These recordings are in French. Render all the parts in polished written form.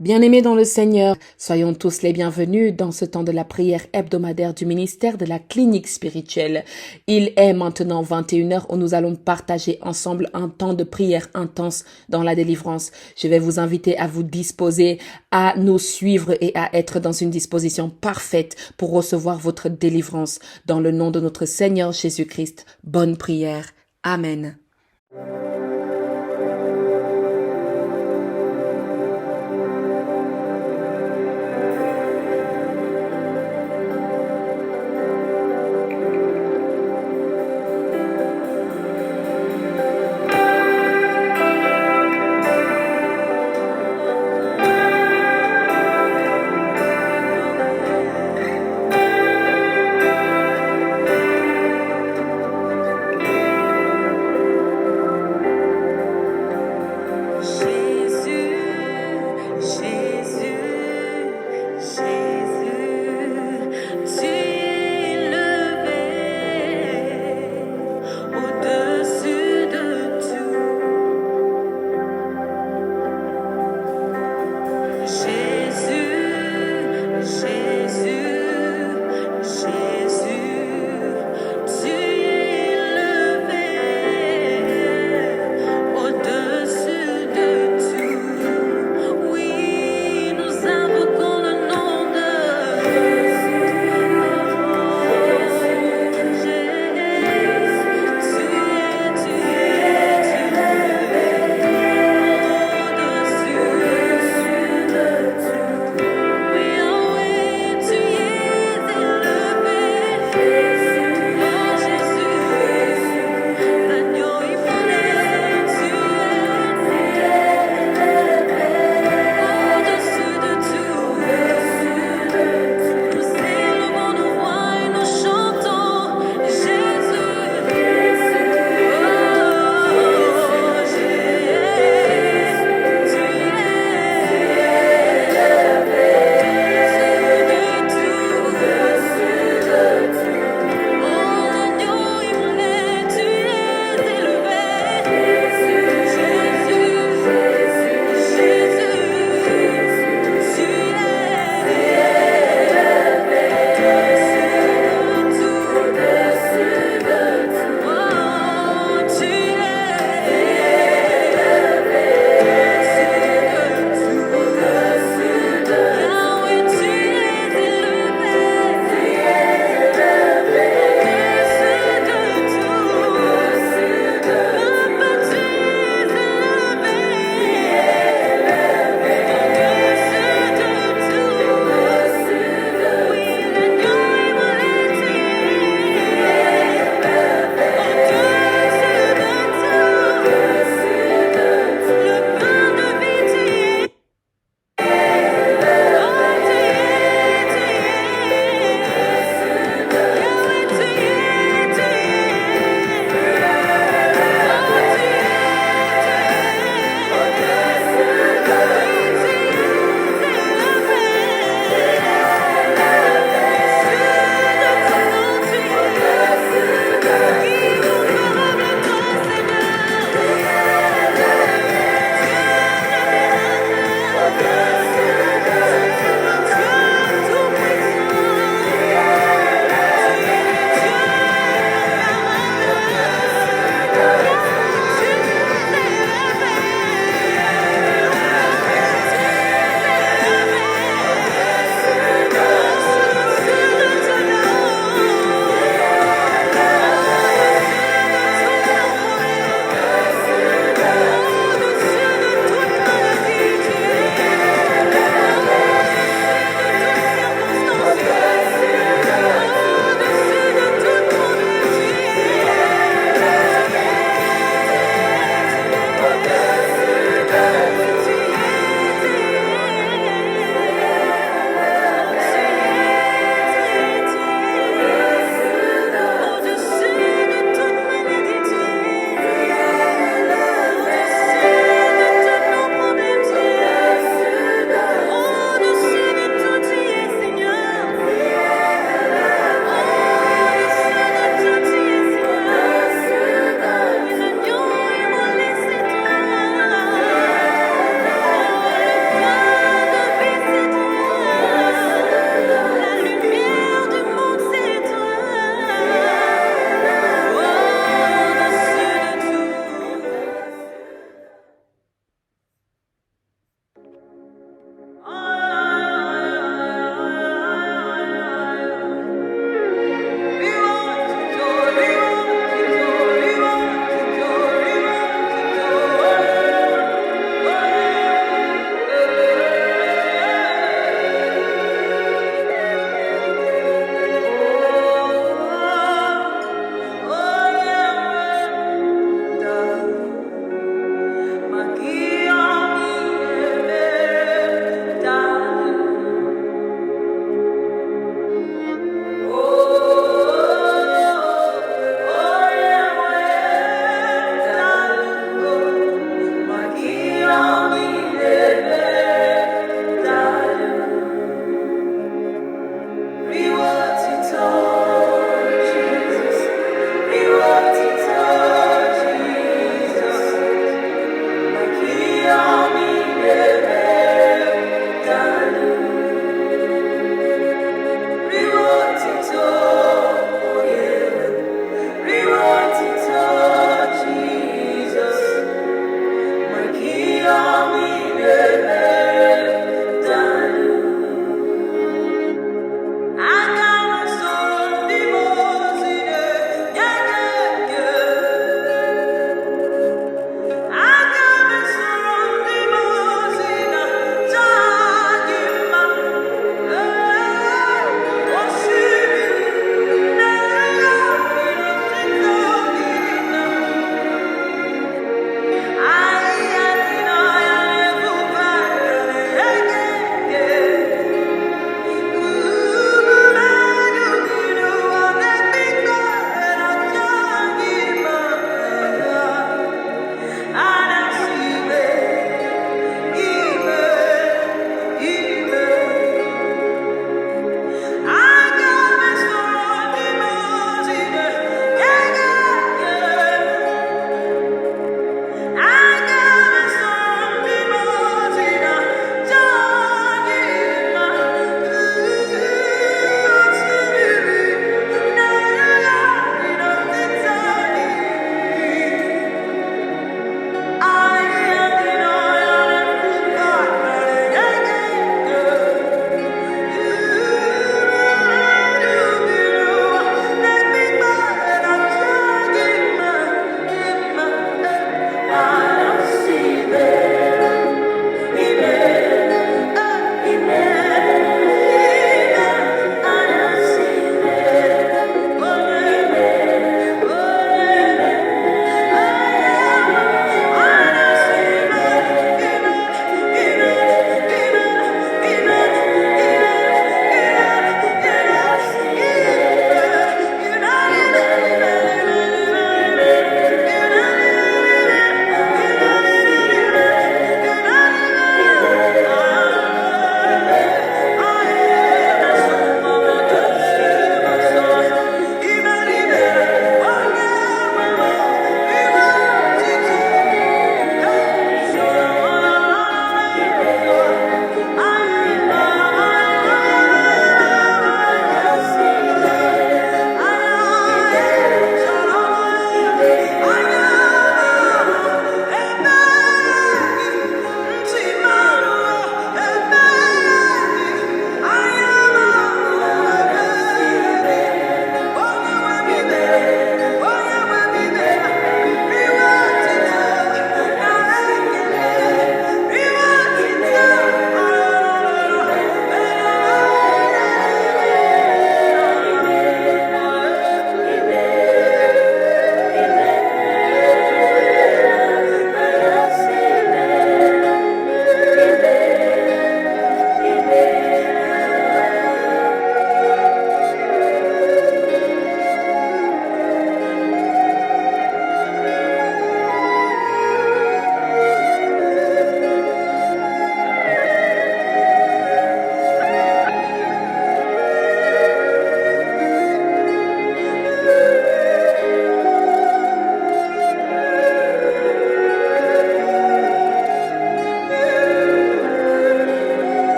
Bien-aimés dans le Seigneur, soyons tous les bienvenus dans ce temps de la prière hebdomadaire du ministère de la clinique spirituelle. Il est maintenant 21 heures où nous allons partager ensemble un temps de prière intense dans la délivrance. Je vais vous inviter à vous disposer, à nous suivre et à être dans une disposition parfaite pour recevoir votre délivrance. Dans le nom de notre Seigneur Jésus-Christ, bonne prière. Amen.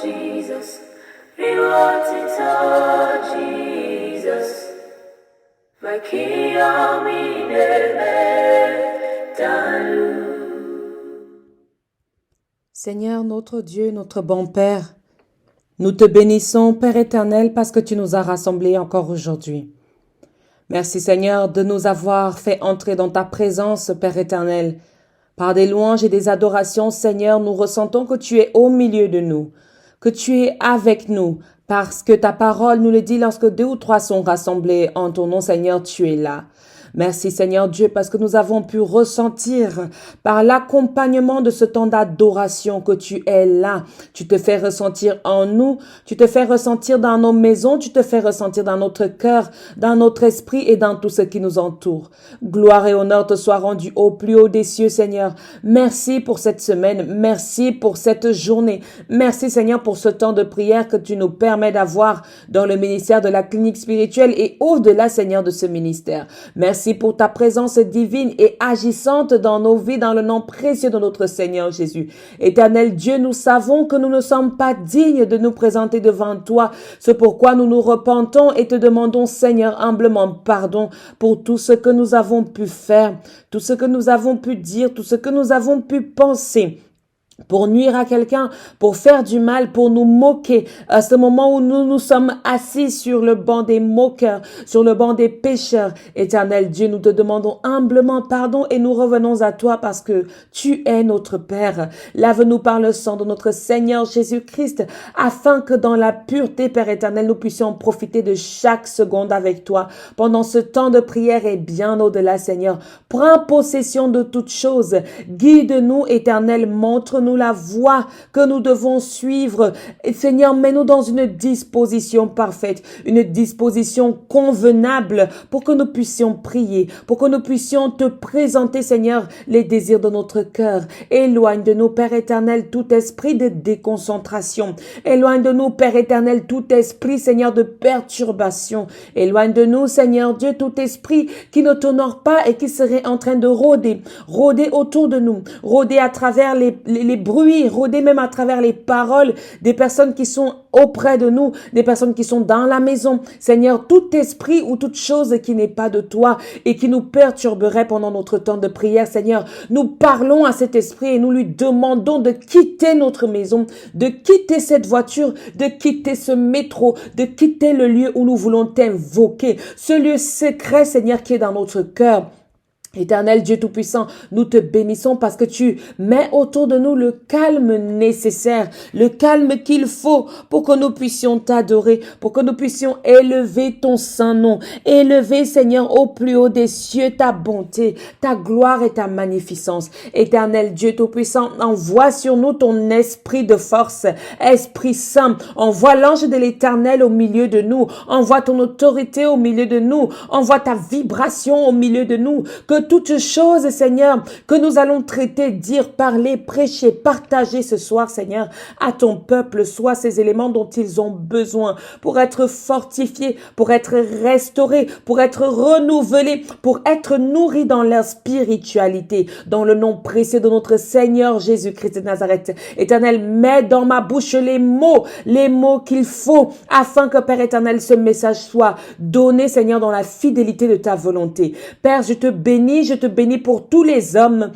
Jesus, Riwatita, Jesus, Makia minebe dalu. Seigneur notre Dieu, notre bon Père, nous te bénissons, Père éternel, parce que tu nous as rassemblés encore aujourd'hui. Merci Seigneur de nous avoir fait entrer dans ta présence, Père éternel. Par des louanges et des adorations, Seigneur, nous ressentons que tu es au milieu de nous, que tu es avec nous, parce que ta parole nous le dit lorsque 2 ou 3 sont rassemblés en ton nom, Seigneur, tu es là. Merci Seigneur Dieu parce que nous avons pu ressentir par l'accompagnement de ce temps d'adoration que tu es là. Tu te fais ressentir en nous, tu te fais ressentir dans nos maisons, tu te fais ressentir dans notre cœur, dans notre esprit et dans tout ce qui nous entoure. Gloire et honneur te soient rendus au plus haut des cieux Seigneur. Merci pour cette semaine, merci pour cette journée. Merci Seigneur pour ce temps de prière que tu nous permets d'avoir dans le ministère de la clinique spirituelle et au-delà Seigneur de ce ministère. Merci pour ta présence divine et agissante dans nos vies, dans le nom précieux de notre Seigneur Jésus. Éternel Dieu, nous savons que nous ne sommes pas dignes de nous présenter devant toi. C'est pourquoi nous nous repentons et te demandons, Seigneur, humblement pardon pour tout ce que nous avons pu faire, tout ce que nous avons pu dire, tout ce que nous avons pu penser, pour nuire à quelqu'un, pour faire du mal, pour nous moquer. À ce moment où nous nous sommes assis sur le banc des moqueurs, sur le banc des pécheurs, éternel Dieu, nous te demandons humblement pardon et nous revenons à toi parce que tu es notre Père. Lave-nous par le sang de notre Seigneur Jésus-Christ afin que dans la pureté, Père éternel, nous puissions profiter de chaque seconde avec toi pendant ce temps de prière et bien au-delà, Seigneur. Prends possession de toutes choses. Guide-nous, éternel, montre-nous la voie que nous devons suivre. Et Seigneur, mets-nous dans une disposition parfaite, une disposition convenable pour que nous puissions prier, pour que nous puissions te présenter, Seigneur, les désirs de notre cœur. Éloigne de nous, Père éternel, tout esprit de déconcentration. Éloigne de nous, Père éternel, tout esprit, Seigneur, de perturbation. Éloigne de nous, Seigneur Dieu, tout esprit qui ne t'honore pas et qui serait en train de rôder autour de nous, rôder à travers les bruits, rôder même à travers les paroles des personnes qui sont auprès de nous, des personnes qui sont dans la maison. Seigneur, tout esprit ou toute chose qui n'est pas de toi et qui nous perturberait pendant notre temps de prière, Seigneur, nous parlons à cet esprit et nous lui demandons de quitter notre maison, de quitter cette voiture, de quitter ce métro, de quitter le lieu où nous voulons t'invoquer, ce lieu secret, Seigneur, qui est dans notre cœur. Éternel Dieu Tout-Puissant, nous te bénissons parce que tu mets autour de nous le calme nécessaire, le calme qu'il faut pour que nous puissions t'adorer, pour que nous puissions élever ton saint nom, élever, Seigneur, au plus haut des cieux ta bonté, ta gloire et ta magnificence. Éternel Dieu Tout-Puissant, envoie sur nous ton esprit de force, Esprit Saint, envoie l'ange de l'Éternel au milieu de nous, envoie ton autorité au milieu de nous, envoie ta vibration au milieu de nous, que toutes choses, Seigneur, que nous allons traiter, dire, parler, prêcher, partager ce soir, Seigneur, à ton peuple, soient ces éléments dont ils ont besoin pour être fortifiés, pour être restaurés, pour être renouvelés, pour être nourris dans leur spiritualité, dans le nom précieux de notre Seigneur Jésus-Christ de Nazareth. Éternel, mets dans ma bouche les mots qu'il faut afin que, Père éternel, ce message soit donné, Seigneur, dans la fidélité de ta volonté. Père, je te bénis pour tous les hommes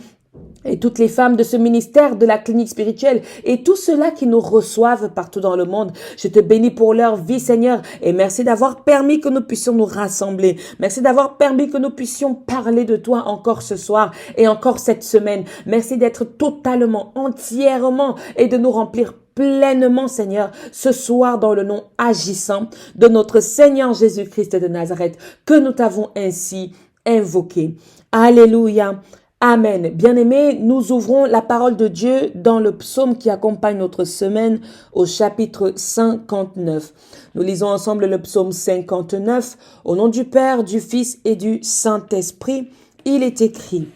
et toutes les femmes de ce ministère de la clinique spirituelle et tous ceux-là qui nous reçoivent partout dans le monde. Je te bénis pour leur vie, Seigneur, et merci d'avoir permis que nous puissions nous rassembler. Merci d'avoir permis que nous puissions parler de toi encore ce soir et encore cette semaine. Merci d'être totalement, entièrement et de nous remplir pleinement, Seigneur, ce soir dans le nom agissant de notre Seigneur Jésus-Christ de Nazareth, que nous t'avons ainsi invoqué. Alléluia. Amen. Bien-aimés, nous ouvrons la parole de Dieu dans le psaume qui accompagne notre semaine au chapitre 59. Nous lisons ensemble le psaume 59. Au nom du Père, du Fils et du Saint-Esprit, il est écrit: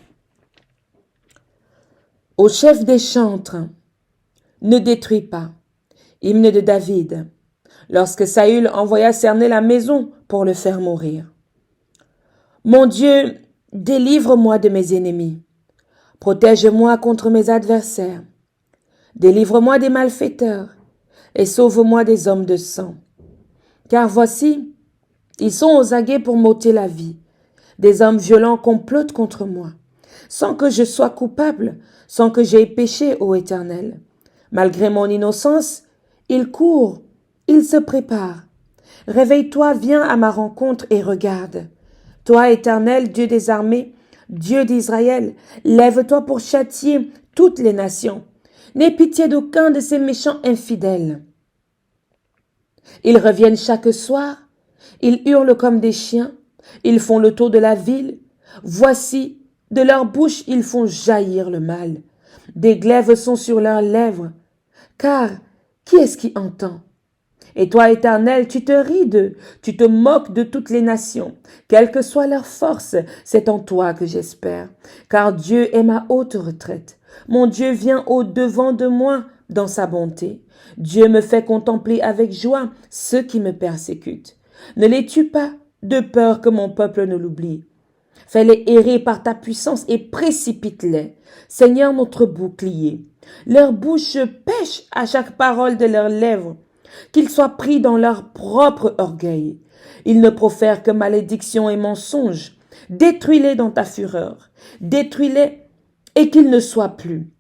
Au chef des chantres, ne détruis pas. Hymne de David. Lorsque Saül envoya cerner la maison pour le faire mourir. Mon Dieu, délivre-moi de mes ennemis. Protège-moi contre mes adversaires. Délivre-moi des malfaiteurs et sauve-moi des hommes de sang. Car voici, ils sont aux aguets pour m'ôter la vie. Des hommes violents complotent contre moi, sans que je sois coupable, sans que j'aie péché, ô Éternel. Malgré mon innocence, ils courent, ils se préparent. Réveille-toi, viens à ma rencontre et regarde. Toi, Éternel, Dieu des armées, Dieu d'Israël, lève-toi pour châtier toutes les nations. N'aie pitié d'aucun de ces méchants infidèles. Ils reviennent chaque soir, ils hurlent comme des chiens, ils font le tour de la ville. Voici, de leur bouche ils font jaillir le mal. Des glaives sont sur leurs lèvres. Car qui est-ce qui entend? Et toi, Éternel, tu te ris d'eux, tu te moques de toutes les nations. Quelle que soit leur force, c'est en toi que j'espère. Car Dieu est ma haute retraite. Mon Dieu vient au-devant de moi dans sa bonté. Dieu me fait contempler avec joie ceux qui me persécutent. Ne les tue pas, de peur que mon peuple ne l'oublie. Fais-les errer par ta puissance et précipite-les. Seigneur, notre bouclier. Leur bouche pêche à chaque parole de leurs lèvres. Qu'ils soient pris dans leur propre orgueil. Ils ne profèrent que malédiction et mensonges. Détruis-les dans ta fureur. Détruis-les et qu'ils ne soient plus.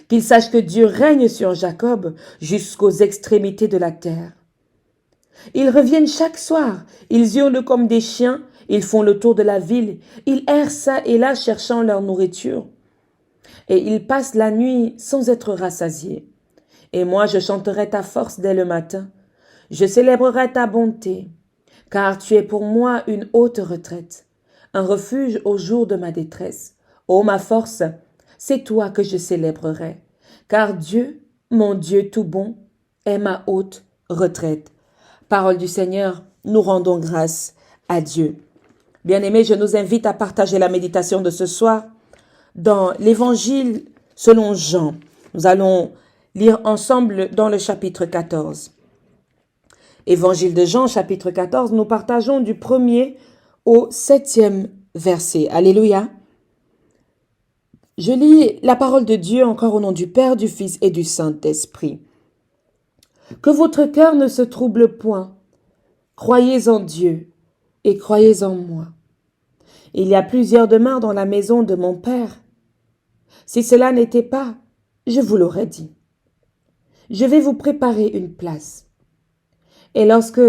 Qu'ils sachent que Dieu règne sur Jacob jusqu'aux extrémités de la terre. Ils reviennent chaque soir, ils hurlent comme des chiens, ils font le tour de la ville, ils errent çà et là cherchant leur nourriture. Et ils passent la nuit sans être rassasiés. Et moi je chanterai ta force dès le matin, je célébrerai ta bonté, car tu es pour moi une haute retraite, un refuge au jour de ma détresse. Ô ma force, c'est toi que je célébrerai, car Dieu, mon Dieu tout bon, est ma haute retraite. Parole du Seigneur, nous rendons grâce à Dieu. Bien-aimés, je nous invite à partager la méditation de ce soir dans l'Évangile selon Jean. Nous allons lire ensemble dans le chapitre 14. Évangile de Jean, chapitre 14, nous partageons du 1er au 7e verset. Alléluia. Je lis la parole de Dieu encore au nom du Père, du Fils et du Saint-Esprit. Que votre cœur ne se trouble point. Croyez en Dieu et croyez en moi. Il y a plusieurs demeures dans la maison de mon Père. Si cela n'était pas, je vous l'aurais dit. Je vais vous préparer une place. Et lorsque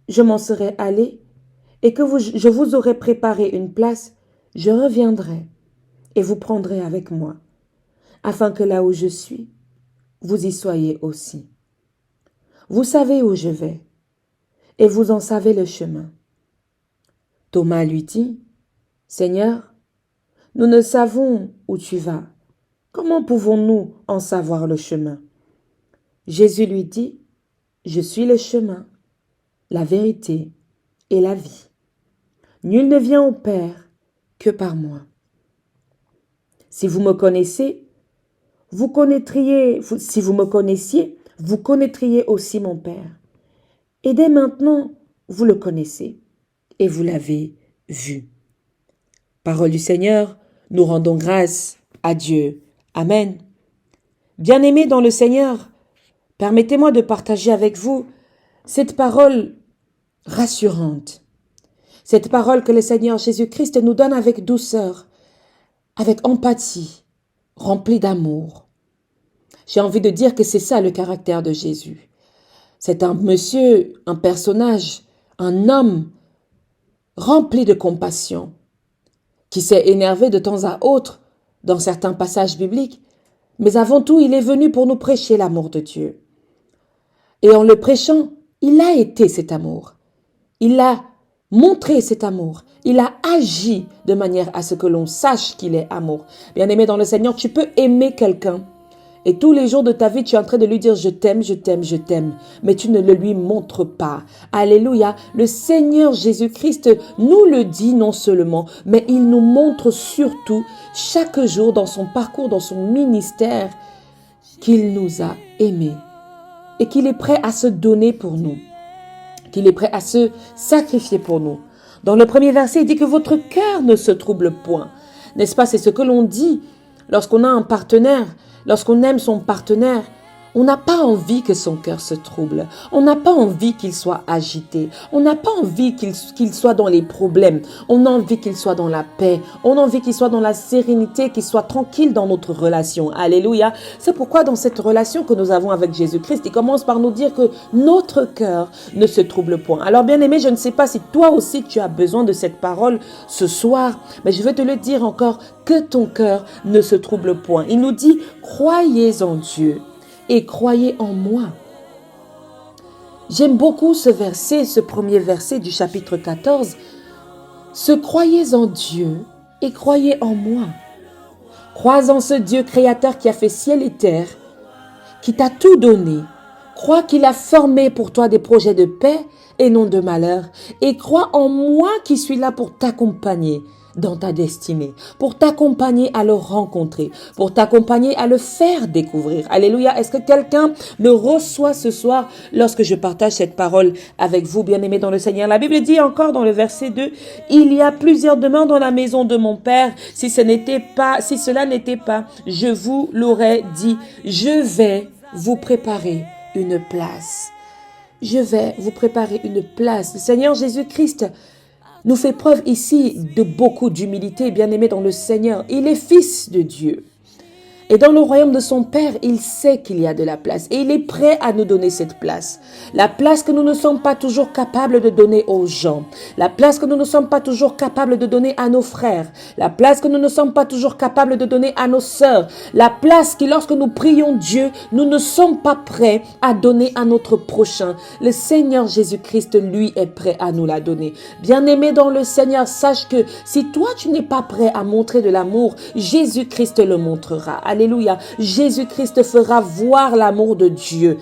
je m'en serai allé et que je vous aurai préparé une place, je reviendrai et vous prendrez avec moi, afin que là où je suis, vous y soyez aussi. Vous savez où je vais, et vous en savez le chemin. Thomas lui dit, « Seigneur, nous ne savons où tu vas. Comment pouvons-nous en savoir le chemin ?» Jésus lui dit, « Je suis le chemin, la vérité et la vie. Nul ne vient au Père que par moi. Si vous me connaissiez, vous connaîtriez aussi mon Père. Et dès maintenant, vous le connaissez et vous l'avez vu. » Parole du Seigneur, nous rendons grâce à Dieu. Amen. Bien-aimés dans le Seigneur, permettez-moi de partager avec vous cette parole rassurante. Cette parole que le Seigneur Jésus-Christ nous donne avec douceur, avec empathie, remplie d'amour. J'ai envie de dire que c'est ça le caractère de Jésus. C'est un monsieur, un personnage, un homme rempli de compassion, qui s'est énervé de temps à autre dans certains passages bibliques, mais avant tout, il est venu pour nous prêcher l'amour de Dieu. Et en le prêchant, il a été cet amour. Il a montré cet amour. Il a agi de manière à ce que l'on sache qu'il est amour. Bien-aimé dans le Seigneur, tu peux aimer quelqu'un et tous les jours de ta vie, tu es en train de lui dire « je t'aime, je t'aime, je t'aime », mais tu ne le lui montres pas. Alléluia. Le Seigneur Jésus-Christ nous le dit non seulement, mais il nous montre surtout chaque jour dans son parcours, dans son ministère, qu'il nous a aimés et qu'il est prêt à se donner pour nous, qu'il est prêt à se sacrifier pour nous. Dans le premier verset, il dit que votre cœur ne se trouble point. N'est-ce pas? C'est ce que l'on dit lorsqu'on a un partenaire, lorsqu'on aime son partenaire. On n'a pas envie que son cœur se trouble. On n'a pas envie qu'il soit agité. On n'a pas envie qu'il soit dans les problèmes. On a envie qu'il soit dans la paix. On a envie qu'il soit dans la sérénité, qu'il soit tranquille dans notre relation. Alléluia. C'est pourquoi dans cette relation que nous avons avec Jésus-Christ, il commence par nous dire que notre cœur ne se trouble point. Alors bien aimé, je ne sais pas si toi aussi tu as besoin de cette parole ce soir, mais je veux te le dire encore, que ton cœur ne se trouble point. Il nous dit, croyez en Dieu et croyez en moi. J'aime beaucoup ce verset, ce premier verset du chapitre 14. Se croyez en Dieu et croyez en moi. Crois en ce Dieu créateur qui a fait ciel et terre, qui t'a tout donné. Crois qu'il a formé pour toi des projets de paix et non de malheur. Et crois en moi qui suis là pour t'accompagner dans ta destinée, pour t'accompagner à le rencontrer, pour t'accompagner à le faire découvrir. Alléluia. Est-ce que quelqu'un me reçoit ce soir lorsque je partage cette parole avec vous, bien-aimés dans le Seigneur? La Bible dit encore dans le verset 2, il y a plusieurs demeures dans la maison de mon Père. Si cela n'était pas, je vous l'aurais dit. Je vais vous préparer une place. Je vais vous préparer une place. Le Seigneur Jésus-Christ nous fait preuve ici de beaucoup d'humilité, bien-aimé dans le Seigneur. Il est fils de Dieu. Et dans le royaume de son Père, il sait qu'il y a de la place. Et il est prêt à nous donner cette place. La place que nous ne sommes pas toujours capables de donner aux gens. La place que nous ne sommes pas toujours capables de donner à nos frères. La place que nous ne sommes pas toujours capables de donner à nos sœurs. La place que lorsque nous prions Dieu, nous ne sommes pas prêts à donner à notre prochain. Le Seigneur Jésus-Christ, lui, est prêt à nous la donner. Bien-aimé dans le Seigneur, sache que si toi, tu n'es pas prêt à montrer de l'amour, Jésus-Christ le montrera. Alléluia. Jésus-Christ fera voir l'amour de Dieu.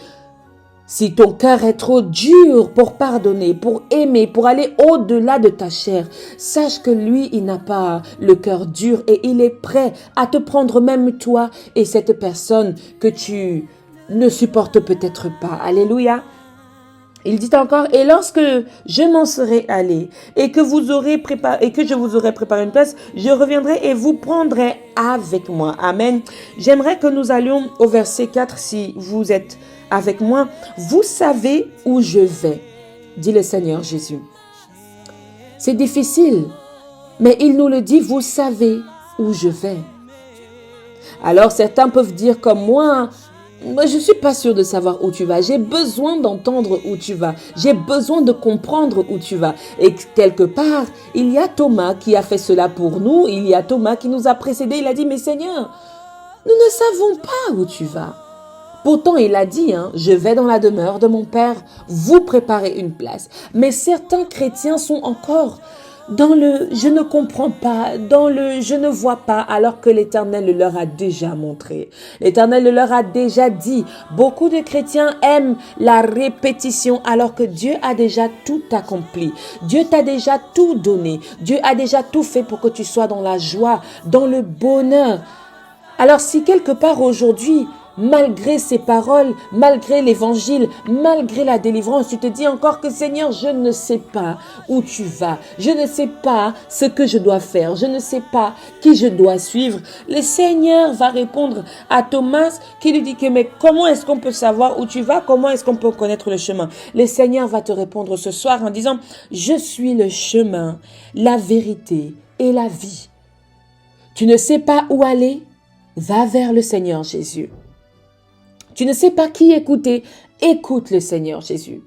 Si ton cœur est trop dur pour pardonner, pour aimer, pour aller au-delà de ta chair, sache que lui, il n'a pas le cœur dur et il est prêt à te prendre même toi et cette personne que tu ne supportes peut-être pas. Alléluia. Il dit encore, et lorsque je m'en serai allé et que je vous aurai préparé une place, je reviendrai et vous prendrai avec moi. Amen. J'aimerais que nous allions au verset 4 si vous êtes avec moi. Vous savez où je vais, dit le Seigneur Jésus. C'est difficile, mais il nous le dit, vous savez où je vais. Alors certains peuvent dire comme moi, je ne suis pas sûre de savoir où tu vas. J'ai besoin d'entendre où tu vas. J'ai besoin de comprendre où tu vas. Et quelque part, il y a Thomas qui a fait cela pour nous. Il y a Thomas qui nous a précédés. Il a dit, mais Seigneur, nous ne savons pas où tu vas. Pourtant, il a dit, je vais dans la demeure de mon Père, vous préparer une place. Mais certains chrétiens sont encore dans le « je ne comprends pas », dans le « je ne vois pas », alors que l'Éternel le leur a déjà montré. L'Éternel le leur a déjà dit. Beaucoup de chrétiens aiment la répétition alors que Dieu a déjà tout accompli. Dieu t'a déjà tout donné. Dieu a déjà tout fait pour que tu sois dans la joie, dans le bonheur. Alors si quelque part aujourd'hui, malgré ces paroles, malgré l'évangile, malgré la délivrance, tu te dis encore que Seigneur, je ne sais pas où tu vas. Je ne sais pas ce que je dois faire. Je ne sais pas qui je dois suivre. Le Seigneur va répondre à Thomas qui lui dit que mais comment est-ce qu'on peut savoir où tu vas? Comment est-ce qu'on peut connaître le chemin? Le Seigneur va te répondre ce soir en disant, je suis le chemin, la vérité et la vie. Tu ne sais pas où aller? Va vers le Seigneur Jésus. Tu ne sais pas qui écouter, écoute le Seigneur Jésus.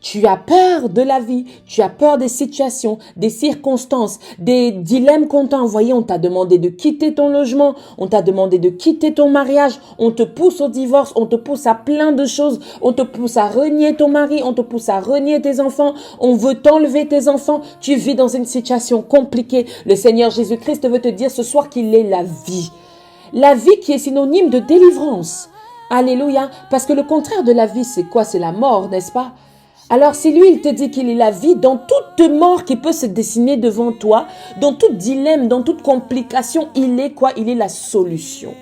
Tu as peur de la vie, tu as peur des situations, des circonstances, des dilemmes qu'on t'a envoyés. On t'a demandé de quitter ton logement, on t'a demandé de quitter ton mariage, on te pousse au divorce, on te pousse à plein de choses, on te pousse à renier ton mari, on te pousse à renier tes enfants, on veut t'enlever tes enfants, tu vis dans une situation compliquée. Le Seigneur Jésus-Christ veut te dire ce soir qu'il est la vie. La vie qui est synonyme de délivrance. Alléluia. Parce que le contraire de la vie, c'est quoi? C'est la mort, n'est-ce pas? Alors si lui, il te dit qu'il est la vie, dans toute mort qui peut se dessiner devant toi, dans tout dilemme, dans toute complication, il est quoi? Il est la solution.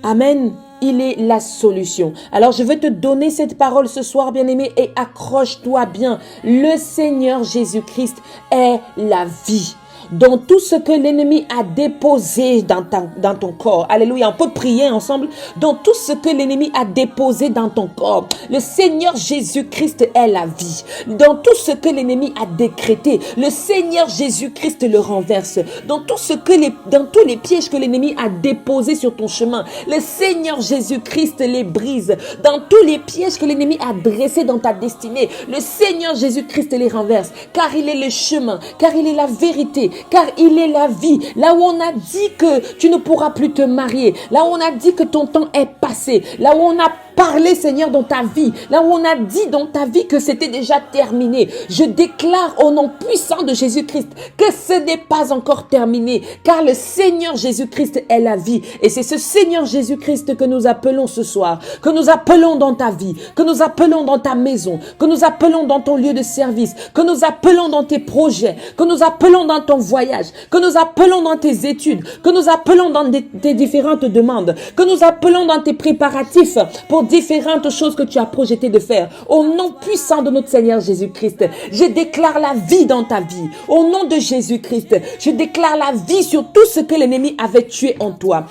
Amen. il est la solution. Alors je veux te donner cette parole ce soir, bien-aimé, et accroche-toi bien. Le Seigneur Jésus-Christ est la vie. Dans tout ce que l'ennemi a déposé dans ton corps. Alléluia, on peut prier ensemble. Dans tout ce que l'ennemi a déposé dans ton corps, le Seigneur Jésus-Christ est la vie. Dans tout ce que l'ennemi a décrété, le Seigneur Jésus-Christ le renverse. Dans tous les pièges que l'ennemi a déposés sur ton chemin, le Seigneur Jésus-Christ les brise. Dans tous les pièges que l'ennemi a dressés dans ta destinée, le Seigneur Jésus-Christ les renverse. Car il est le chemin, car il est la vérité, car il est la vie. Là où on a dit que tu ne pourras plus te marier, là où on a dit que ton temps est passé, là où on a parlé, Seigneur, dans ta vie, là où on a dit dans ta vie que c'était déjà terminé, je déclare au nom puissant de Jésus-Christ que ce n'est pas encore terminé, car le Seigneur Jésus-Christ est la vie. Et c'est ce Seigneur Jésus-Christ que nous appelons ce soir, que nous appelons dans ta vie, que nous appelons dans ta maison, que nous appelons dans ton lieu de service, que nous appelons dans tes projets, que nous appelons dans ton voyage, que nous appelons dans tes études, que nous appelons dans tes différentes demandes, que nous appelons dans tes préparatifs pour différentes choses que tu as projeté de faire. Au nom puissant de notre Seigneur Jésus-Christ, je déclare la vie dans ta vie. Au nom de Jésus-Christ, je déclare la vie sur tout ce que l'ennemi avait tué en toi.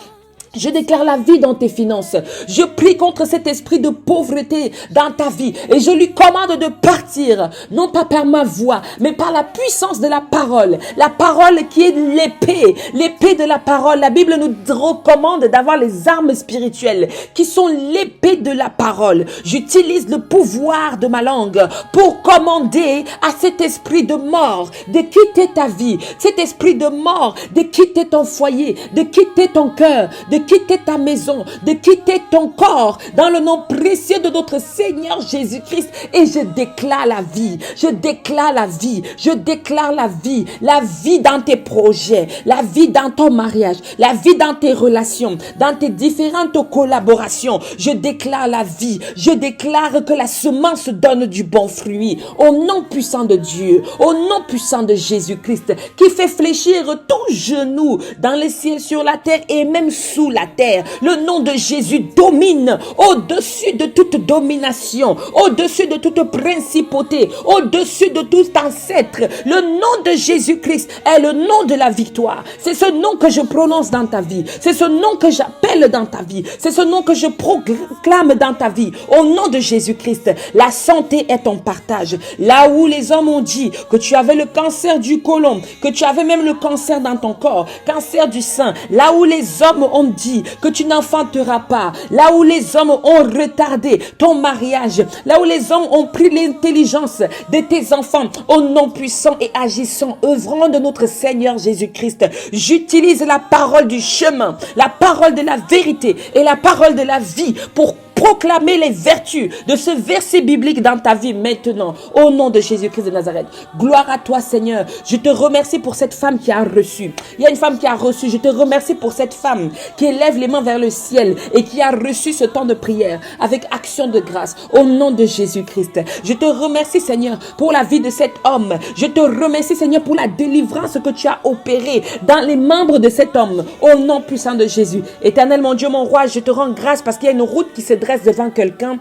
Je déclare la vie dans tes finances. Je prie contre cet esprit de pauvreté dans ta vie. Et je lui commande de partir. Non pas par ma voix, mais par la puissance de la parole. La parole qui est l'épée. L'épée de la parole. La Bible nous recommande d'avoir les armes spirituelles qui sont l'épée de la parole. J'utilise le pouvoir de ma langue pour commander à cet esprit de mort de quitter ta vie. Cet esprit de mort de quitter ton foyer, de quitter ton cœur, de quitter ta maison, de quitter ton corps, dans le nom précieux de notre Seigneur Jésus-Christ. Et je déclare la vie, je déclare la vie, je déclare la vie dans tes projets, la vie dans ton mariage, la vie dans tes relations, dans tes différentes collaborations. Je déclare la vie, je déclare que la semence donne du bon fruit. Au nom puissant de Dieu, au nom puissant de Jésus-Christ, qui fait fléchir tout genou dans les cieux, sur la terre et même sous la terre. Le nom de Jésus domine au-dessus de toute domination, au-dessus de toute principauté, au-dessus de tout ancêtre. Le nom de Jésus-Christ est le nom de la victoire. C'est ce nom que je prononce dans ta vie. C'est ce nom que j'appelle dans ta vie. C'est ce nom que je proclame dans ta vie. Au nom de Jésus-Christ, la santé est ton partage. Là où les hommes ont dit que tu avais le cancer du côlon, que tu avais même le cancer dans ton corps, cancer du sein, là où les hommes ont dit que tu n'enfanteras pas, là où les hommes ont retardé ton mariage, là où les hommes ont pris l'intelligence de tes enfants, au nom puissant et agissant, œuvrant de notre Seigneur Jésus-Christ, j'utilise la parole du chemin, la parole de la vérité et la parole de la vie pour proclamer les vertus de ce verset biblique dans ta vie maintenant, au nom de Jésus-Christ de Nazareth. Gloire à toi, Seigneur. Je te remercie pour cette femme qui a reçu. Il y a une femme qui a reçu. Je te remercie pour cette femme qui élève les mains vers le ciel et qui a reçu ce temps de prière avec action de grâce, au nom de Jésus-Christ. Je te remercie, Seigneur, pour la vie de cet homme. Je te remercie, Seigneur, pour la délivrance que tu as opérée dans les membres de cet homme, au nom puissant de Jésus. Éternel, mon Dieu, mon roi, je te rends grâce parce qu'il y a une route qui se dresse devant quelqu'un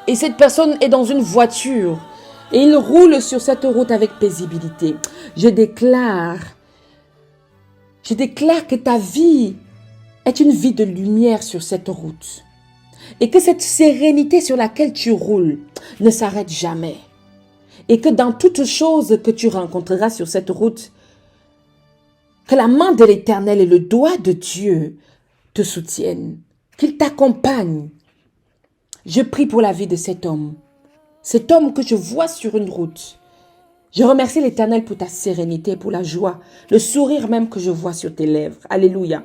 et cette personne est dans une voiture et il roule sur cette route avec paisibilité. Je déclare que ta vie est une vie de lumière sur cette route et que cette sérénité sur laquelle tu roules ne s'arrête jamais et que dans toutes choses que tu rencontreras sur cette route, que la main de l'Éternel et le doigt de Dieu te soutiennent, qu'il t'accompagne. Je prie pour la vie de cet homme que je vois sur une route. Je remercie l'Éternel pour ta sérénité, pour la joie, le sourire même que je vois sur tes lèvres. Alléluia.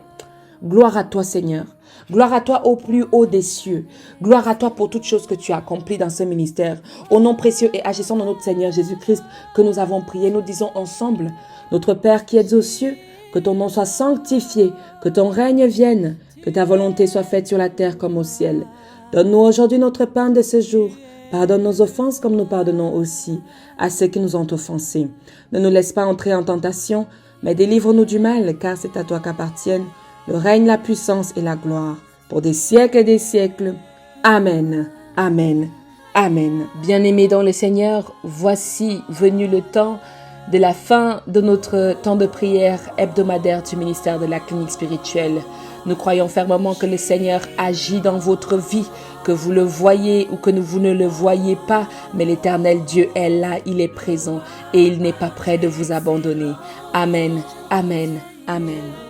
Gloire à toi, Seigneur. Gloire à toi au plus haut des cieux. Gloire à toi pour toutes choses que tu as accomplies dans ce ministère. Au nom précieux et agissant de notre Seigneur Jésus-Christ que nous avons prié, nous disons ensemble, notre Père qui es aux cieux, que ton nom soit sanctifié, que ton règne vienne, que ta volonté soit faite sur la terre comme au ciel. Donne-nous aujourd'hui notre pain de ce jour. Pardonne nos offenses comme nous pardonnons aussi à ceux qui nous ont offensés. Ne nous laisse pas entrer en tentation, mais délivre-nous du mal, car c'est à toi qu'appartiennent le règne, la puissance et la gloire pour des siècles et des siècles. Amen, amen, amen. Bien-aimés dans le Seigneur, voici venu le temps de la fin de notre temps de prière hebdomadaire du ministère de la clinique spirituelle. Nous croyons fermement que le Seigneur agit dans votre vie, que vous le voyez ou que vous ne le voyez pas, mais l'Éternel Dieu est là, il est présent et il n'est pas prêt de vous abandonner. Amen, amen, amen.